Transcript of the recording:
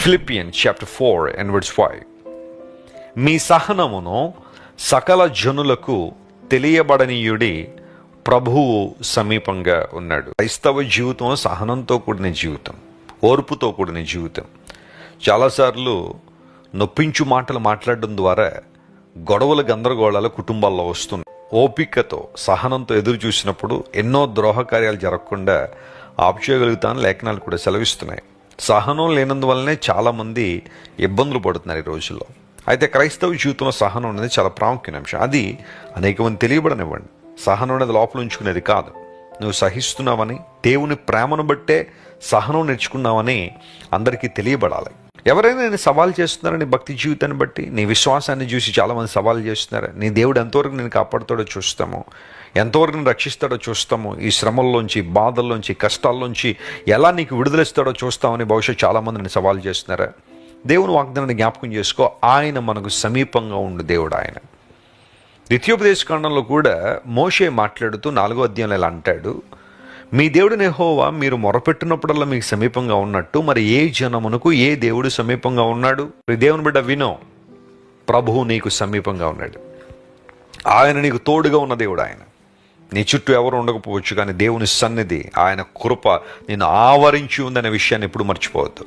Philippians chapter 4 and verse 5. మీ సహనమును సకల జనులకు తెలియబడనీయుడి, ప్రభువు సమీపంగా ఉన్నాడు. క్రైస్తవ జీవితం సహనంతో కూడిన జీవితం, ఓర్పుతో కూడిన జీవితం. చాలాసార్లు నొప్పించు మాటలు మాట్లాడడం ద్వారా గొడవలు, గందరగోళాలు కుటుంబాల్లో వస్తున్నాయి. ఓపికతో, సహనంతో ఎదురు చూసినప్పుడు ఎన్నో ద్రోహకార్యాలు జరగకుండా ఆపుచేయగలుగుతానని లేఖనాలు కూడా సెలవిస్తున్నాయి. సహనం లేనందువల్లనే చాలామంది ఇబ్బందులు పడుతున్నారు ఈ రోజుల్లో. అయితే క్రైస్తవ జీవితంలో సహనం అనేది చాలా ప్రాముఖ్యమైన అంశం. అది అనేక మంది తెలియబడనివ్వండి. సహనం అనేది లోపల ఉంచుకునేది కాదు. నువ్వు సహిస్తున్నావని, దేవుని ప్రేమను బట్టే సహనం నేర్చుకున్నావని అందరికీ తెలియబడాలి. ఎవరైనా నేను సవాల్ చేస్తున్నారా నీ భక్తి జీవితాన్ని బట్టి, నీ విశ్వాసాన్ని చూసి చాలామంది సవాల్ చేస్తున్నారా? నీ దేవుడు ఎంతవరకు నేను కాపాడుతాడో చూస్తాము, ఎంతవరకు నేను రక్షిస్తాడో చూస్తాము, ఈ శ్రమల్లోంచి, బాధల్లోంచి, కష్టాల్లోంచి ఎలా నీకు విడుదలిస్తాడో చూస్తామని బహుశా చాలామంది నేను సవాల్ చేస్తున్నారా? దేవుని వాగ్దానాన్ని జ్ఞాపకం చేసుకో. ఆయన మనకు సమీపంగా ఉండు దేవుడు. ఆయన ద్వితీయోపదేశకాండంలో కూడా మోషే మాట్లాడుతూ 4వ అధ్యాయంలో ఇలా అంటాడు, మీ దేవుడిని యెహోవా మీరు మొరపెట్టినప్పుడల్లా మీకు సమీపంగా ఉన్నట్టు మరి ఏ జనమునకు ఏ దేవుడు సమీపంగా ఉన్నాడు? దేవుని బిడ్డ వినో, ప్రభువు నీకు సమీపంగా ఉన్నాడు. ఆయన నీకు తోడుగా ఉన్న దేవుడు. ఆయన నీ చుట్టూ ఎవరు ఉండకపోవచ్చు, కానీ దేవుని సన్నిధి, ఆయన కృప నిన్ను ఆవరించి ఉందనే విషయాన్ని ఎప్పుడు మర్చిపోవద్దు.